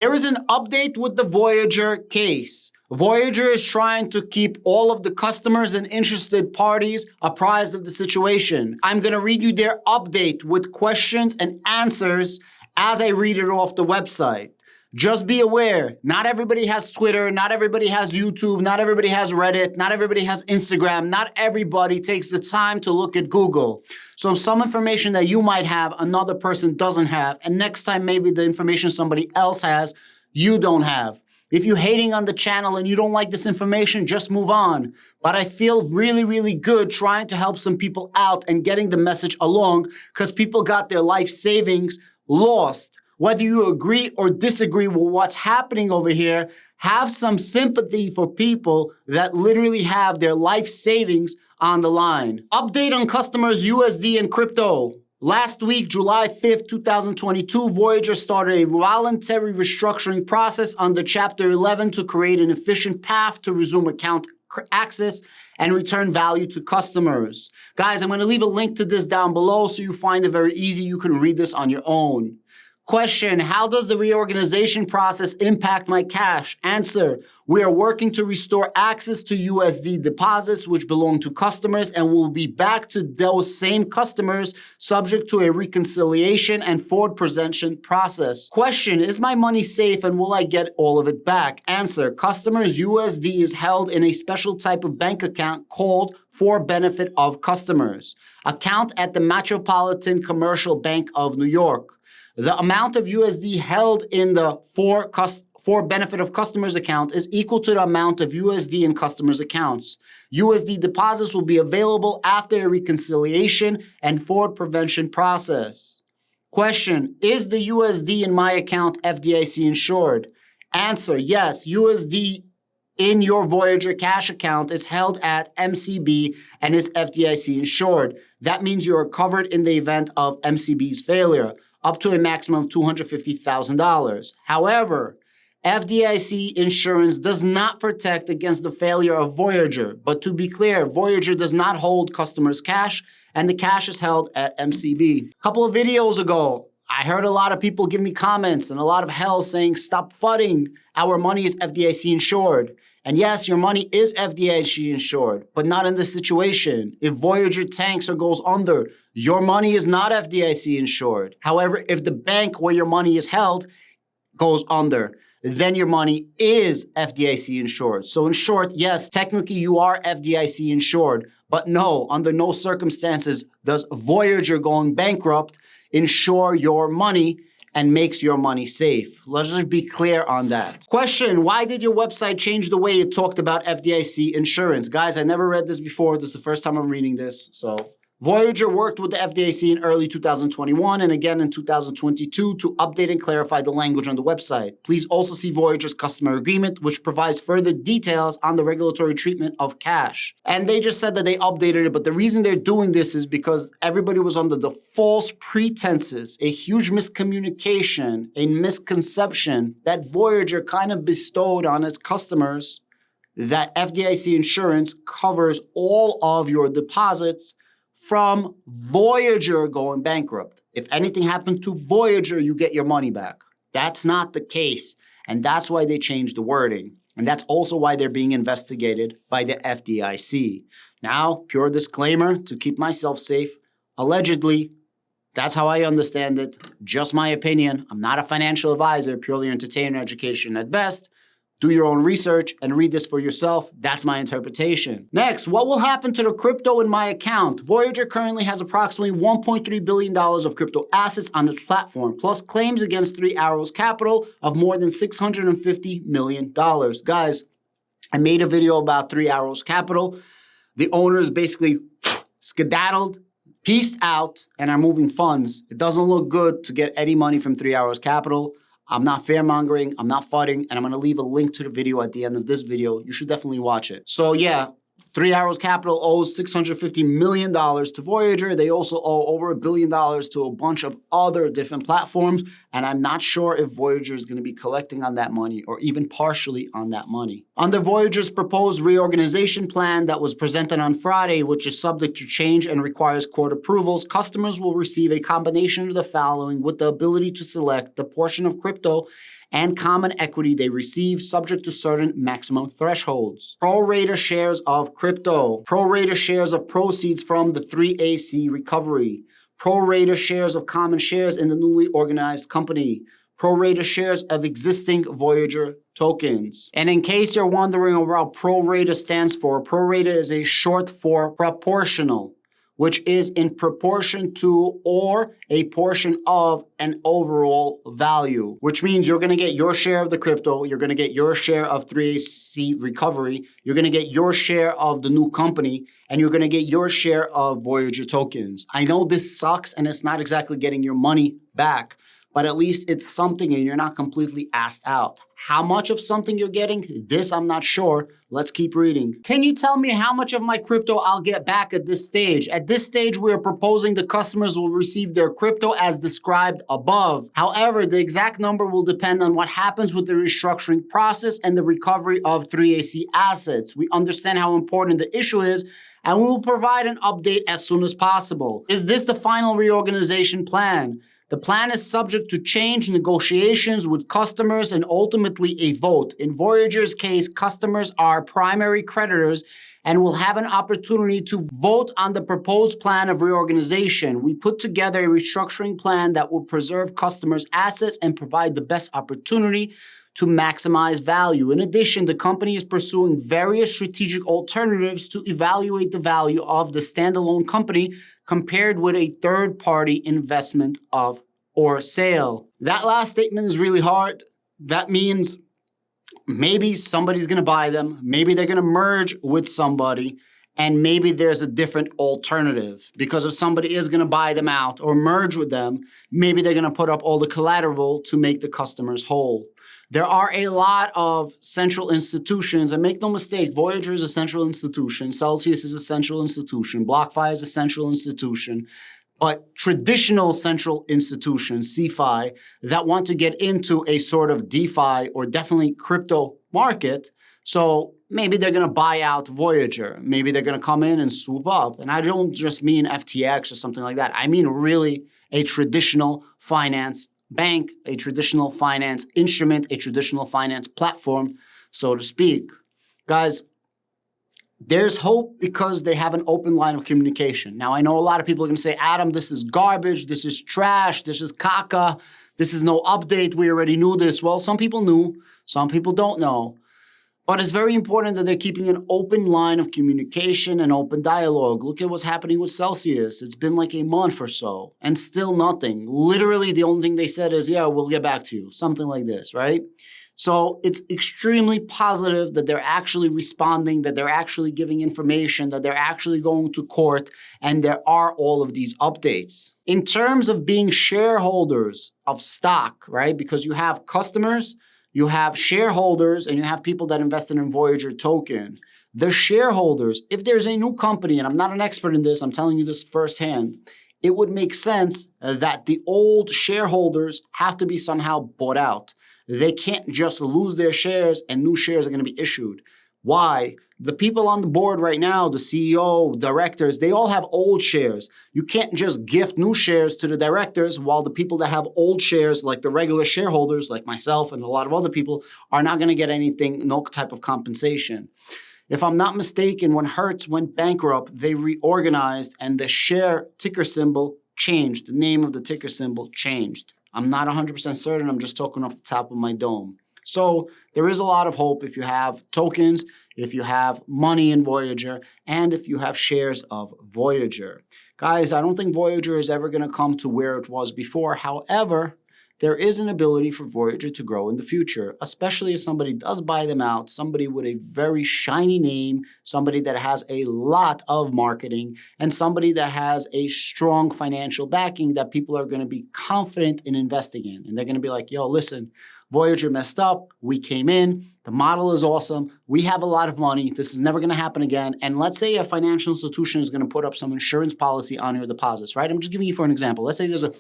There is an update with the Voyager case. Voyager is trying to keep all of the customers and interested parties apprised of the situation. I'm going to read you their update with questions and answers as I read it off the website. Just be aware, not everybody has Twitter, not everybody has YouTube, not everybody has Reddit, not everybody has Instagram, not everybody takes the time to look at Google. So some information that you might have, another person doesn't have, and next time maybe the information somebody else has, you don't have. If you're hating on the channel and you don't like this information, just move on. But I feel really, really good trying to help some people out and getting the message along because people got their life savings lost. Whether you agree or disagree with what's happening over here, have some sympathy for people that literally have their life savings on the line. Update on customers USD and crypto. Last week, July 5th, 2022, Voyager started a voluntary restructuring process under Chapter 11 to create an efficient path to resume account access and return value to customers. Guys, I'm going to leave a link to this down below so you find it very easy. You can read this on your own. Question, how does the reorganization process impact my cash? Answer, we are working to restore access to USD deposits which belong to customers and will be back to those same customers subject to a reconciliation and forward presentation process. Question, is my money safe and will I get all of it back? Answer, customers' USD is held in a special type of bank account called for benefit of customers. Account at the Metropolitan Commercial Bank of New York. The amount of USD held in the for benefit of customers account is equal to the amount of USD in customers' accounts. USD deposits will be available after a reconciliation and forward prevention process. Question, is the USD in my account FDIC insured? Answer, yes, USD in your Voyager cash account is held at MCB and is FDIC insured. That means you are covered in the event of MCB's failure, up to a maximum of $250,000. However, FDIC insurance does not protect against the failure of Voyager. But to be clear, Voyager does not hold customers' cash, and the cash is held at MCB. A couple of videos ago, I heard a lot of people give me comments and a lot of hell saying, stop fudding, our money is FDIC insured. And yes, your money is FDIC insured, but not in this situation. If Voyager tanks or goes under, your money is not FDIC insured. However, if the bank where your money is held goes under, then your money is FDIC insured. So in short, yes, technically you are FDIC insured, but no, under no circumstances does Voyager going bankrupt insure your money and makes your money safe. Let's just be clear on that. Question, why did your website change the way it talked about FDIC insurance? Guys, I never read this before. This is the first time I'm reading this. So Voyager worked with the FDIC in early 2021 and again in 2022 to update and clarify the language on the website. Please also see Voyager's customer agreement, which provides further details on the regulatory treatment of cash. And they just said that they updated it, but the reason they're doing this is because everybody was under the false pretenses, a huge miscommunication, a misconception that Voyager kind of bestowed on its customers that FDIC insurance covers all of your deposits from Voyager going bankrupt. If anything happened to Voyager, you get your money back. That's not the case, and that's why they changed the wording. And that's also why they're being investigated by the FDIC. Now, pure disclaimer to keep myself safe, allegedly, that's how I understand it. Just my opinion. I'm not a financial advisor, purely entertainment education at best. Do your own research and read this for yourself. That's my interpretation. Next, what will happen to the crypto in my account? Voyager currently has approximately $1.3 billion of crypto assets on its platform, plus claims against Three Arrows Capital of more than $650 million. Guys, I made a video about Three Arrows Capital. The owners basically skedaddled, peaced out, and are moving funds. It doesn't look good to get any money from Three Arrows Capital. I'm not fear-mongering, I'm not fudding, and I'm gonna leave a link to the video at the end of this video. You should definitely watch it. So yeah, Three Arrows Capital owes $650 million to Voyager. They also owe over $1 billion to a bunch of other different platforms, and I'm not sure if Voyager is gonna be collecting on that money or even partially on that money. Under Voyager's proposed reorganization plan that was presented on Friday, which is subject to change and requires court approvals, customers will receive a combination of the following with the ability to select the portion of crypto and common equity they receive subject to certain maximum thresholds. Pro rata shares of crypto, pro rata shares of proceeds from the 3AC recovery, pro rata shares of common shares in the newly organized company, pro rata shares of existing Voyager tokens. And in case you're wondering what pro rata stands for, pro rata is a short for proportional, which is in proportion to or a portion of an overall value, which means you're going to get your share of the crypto, you're going to get your share of 3AC recovery, you're going to get your share of the new company, and you're going to get your share of Voyager tokens. I know this sucks and it's not exactly getting your money back, but at least it's something and you're not completely asked out. How much of something you're getting? This I'm not sure. Let's keep reading. Can you tell me how much of my crypto I'll get back at this stage? At this stage, we are proposing the customers will receive their crypto as described above. However, the exact number will depend on what happens with the restructuring process and the recovery of 3AC assets. We understand how important the issue is, and we will provide an update as soon as possible. Is this the final reorganization plan? The plan is subject to change, negotiations with customers, and ultimately a vote. In Voyager's case, customers are primary creditors and will have an opportunity to vote on the proposed plan of reorganization. We put together a restructuring plan that will preserve customers' assets and provide the best opportunity to maximize value. In addition, the company is pursuing various strategic alternatives to evaluate the value of the standalone company compared with a third-party investment of or sale. That last statement is really hard. That means maybe somebody's going to buy them, maybe they're going to merge with somebody, and maybe there's a different alternative. Because if somebody is going to buy them out or merge with them, maybe they're going to put up all the collateral to make the customers whole. There are a lot of central institutions, and make no mistake, Voyager is a central institution, Celsius is a central institution, BlockFi is a central institution, but traditional central institutions, CeFi, that want to get into a sort of DeFi or definitely crypto market, so maybe they're going to buy out Voyager. Maybe they're going to come in and swoop up. And I don't just mean FTX or something like that. I mean really a traditional finance bank, a traditional finance instrument, a traditional finance platform, so to speak. Guys, there's hope because they have an open line of communication. Now, I know a lot of people are going to say, Adam, this is garbage, this is trash, this is caca, this is no update, we already knew this. Well, some people knew, some people don't know. But it's very important that they're keeping an open line of communication and open dialogue. Look at what's happening with Celsius. It's been like a month or so, and still nothing. Literally, the only thing they said is, yeah, we'll get back to you. Something like this, right? So it's extremely positive that they're actually responding, that they're actually giving information, that they're actually going to court, and there are all of these updates. In terms of being shareholders of stock, right? Because you have customers, you have shareholders, and you have people that invested in Voyager token. The shareholders, if there's a new company, and I'm not an expert in this, I'm telling you this firsthand, it would make sense that the old shareholders have to be somehow bought out. They can't just lose their shares and new shares are going to be issued. Why? The people on the board right now, the CEO, directors, they all have old shares. You can't just gift new shares to the directors while the people that have old shares, like the regular shareholders, like myself and a lot of other people, are not going to get anything, no type of compensation. If I'm not mistaken, when Hertz went bankrupt, they reorganized and the share ticker symbol changed. The name of the ticker symbol changed. I'm not 100% certain. I'm just talking off the top of my dome. So there is a lot of hope if you have tokens, if you have money in Voyager, and if you have shares of Voyager. Guys, I don't think Voyager is ever going to come to where it was before. However, there is an ability for Voyager to grow in the future, especially if somebody does buy them out, somebody with a very shiny name, somebody that has a lot of marketing, and somebody that has a strong financial backing that people are going to be confident in investing in. And they're going to be like, yo, listen, Voyager messed up. We came in. The model is awesome. We have a lot of money. This is never going to happen again. And let's say a financial institution is going to put up some insurance policy on your deposits, right? I'm just giving you for an example. Let's say there's $1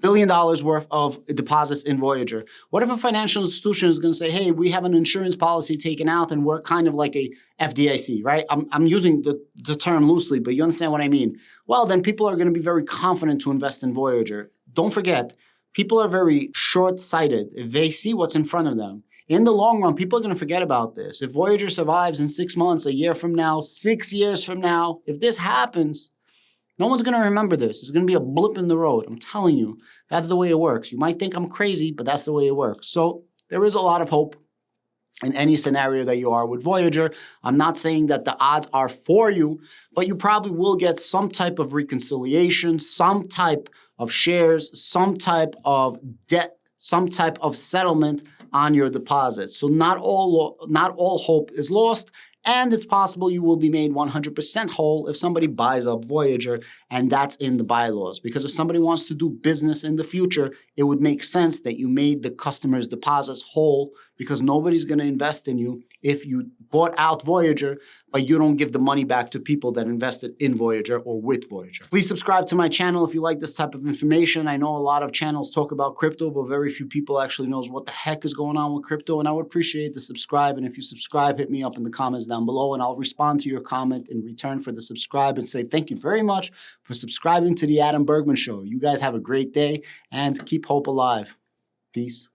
billion worth of deposits in Voyager. What if a financial institution is going to say, hey, we have an insurance policy taken out and we're kind of like a FDIC, right? I'm using the term loosely, but you understand what I mean. Well, then people are going to be very confident to invest in Voyager. Don't forget, People are very short-sighted. They see what's in front of them. In the long run, people are going to forget about this. If Voyager survives in 6 months, a year from now, 6 years from now, if this happens, no one's going to remember this. It's going to be a blip in the road. I'm telling you, that's the way it works. You might think I'm crazy, but that's the way it works. So there is a lot of hope in any scenario that you are with Voyager. I'm not saying that the odds are for you, but you probably will get some type of reconciliation, some type of shares, some type of debt, some type of settlement on your deposit. So not all hope is lost. And it's possible you will be made 100% whole if somebody buys up Voyager, and that's in the bylaws. Because if somebody wants to do business in the future, it would make sense that you made the customer's deposits whole, because nobody's going to invest in you if you bought out Voyager, but you don't give the money back to people that invested in Voyager or with Voyager. Please subscribe to my channel if you like this type of information. I know a lot of channels talk about crypto, but very few people actually knows what the heck is going on with crypto, and I would appreciate the subscribe. And if you subscribe, hit me up in the comments down below, and I'll respond to your comment in return for the subscribe and say thank you very much for subscribing to The Adam Bergman Show. You guys have a great day, and keep hope alive. Peace.